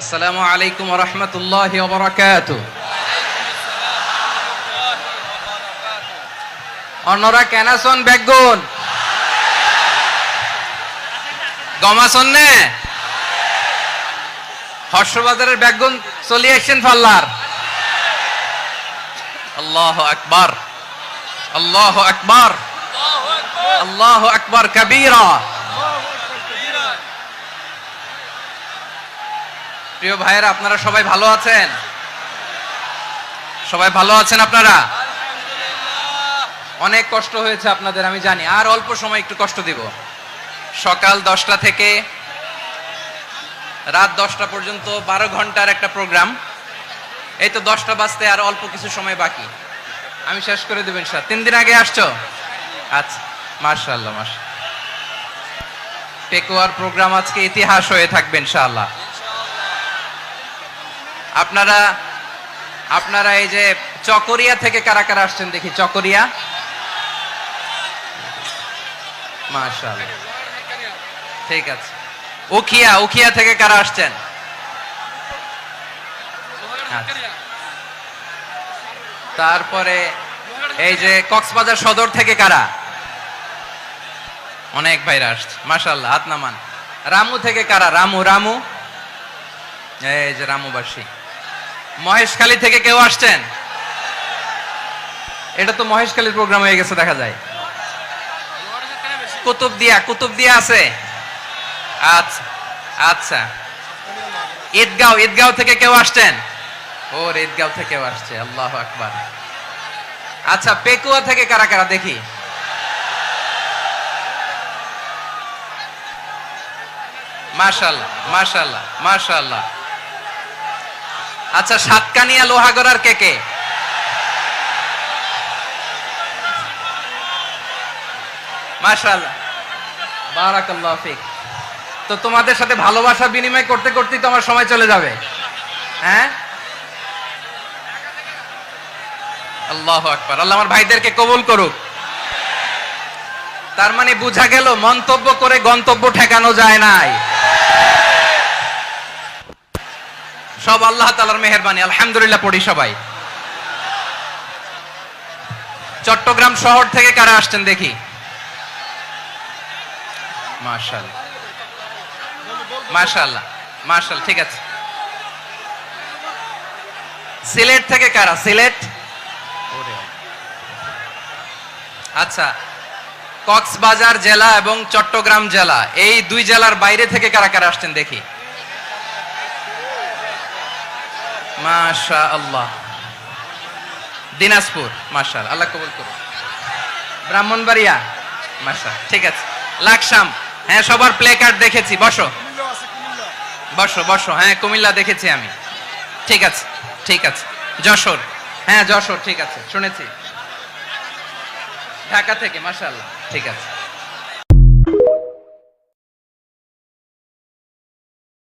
আসসালামু আলাইকুম ওয়া রাহমাতুল্লাহি ওয়া বারাকাতুহু। অন্যরা কেন আছেন বেগুন গমাছন নে হর্ষবাজারের বেগুন চলি আসছেন ফাল্লার। আল্লাহু আকবার, আল্লাহু আকবার, আল্লাহু আকবার কাবীরা। প্রিয় ভাইয়েরা, আপনারা সবাই ভালো আছেন? সবাই ভালো আছেন আপনারা? অনেক কষ্ট হয়েছে আপনাদের আমি জানি, আর অল্প সময় একটু কষ্ট দিব। সকাল 10টা থেকে রাত 10টা পর্যন্ত 12 ঘন্টার একটা প্রোগ্রাম। এই তো 10টা বাজতে আর অল্প কিছু সময় বাকি, আমি শেষ করে দেব ইনশাআল্লাহ। 3 দিন আগে আসছো? আচ্ছা, মাশাআল্লাহ মাশাআল্লাহ। পেকুয়ার প্রোগ্রাম আজকে ইতিহাস হয়ে থাকবে ইনশাআল্লাহ। আপনারা এই যে চকরিয়া থেকে কারা কারা আসছেন দেখি? চকরিয়া, মাশাআল্লাহ, ঠিক আছে। উখিয়া থেকে কারা আসছেন? তারপরে এই যে কক্সবাজার সদর থেকে কারা? অনেক ভাইরা আসছে, মাশাআল্লাহ, হাত নামান। রামু থেকে কারা? রামু, এই যে রামুবাসী। মহেশখালী থেকে কেউ আসছেন? এটা তো মহেশখালীর প্রোগ্রাম হয়ে গেছে দেখা যায়। কুতুবদিয়া আছে? আচ্ছা আচ্ছা। ঈদগাঁও থেকে কেউ আসছেন? ওর ঈদগাঁও থেকেও আসছে, আল্লাহু আকবার। আচ্ছা, পেকুয়া থেকে কারা কারা দেখি? মাশাআল্লাহ মাশাআল্লাহ মাশাআল্লাহ। আচ্ছা, সাতকানিয়া লোহাগড়ার কে? মাশাআল্লাহ, বারাকাল্লাহু ফিক। তো তোমাদের সাথে ভালোবাসা বিনিময় করতে করতেই তো আমার সময় চলে যাবে। হ্যাঁ, আল্লাহু আকবার। আল্লাহ আমার ভাইদেরকে কবুল করুক। তার মানে বোঝা গেল মন্তব্য করে গন্তব্য ঠেকানো যায় নাই, সব আল্লাহ তাআলার মেহেরবানি। আলহামদুলিল্লাহ পড়ি সবাই। চট্টগ্রাম শহর থেকে কারা আসছেন দেখি? মাশাআল্লাহ মাশাআল্লাহ মাশাআল্লাহ, ঠিক আছে। সিলেট থেকে কারা? সিলেট, আচ্ছা। কক্সবাজার জেলা এবং চট্টগ্রাম জেলা, এই দুই জেলার বাইরে থেকে কারা কারা আসছেন দেখি? মাশাআল্লাহ। দিনাজপুর, মাশাআল্লাহ, আল্লাহ কবুল করুন। ব্রাহ্মণবাড়িয়া, মাশাআল্লাহ, ঠিক আছে। লাকসাম, হ্যাঁ, সবার প্লে কার্ড দেখেছি। বসো বসো। হ্যাঁ, কুমিল্লা দেখেছি আমি, ঠিক আছে ঠিক আছে। যশোর, হ্যাঁ যশোর, ঠিক আছে, শুনেছি। ঢাকা থেকে, মাশাআল্লাহ, ঠিক আছে।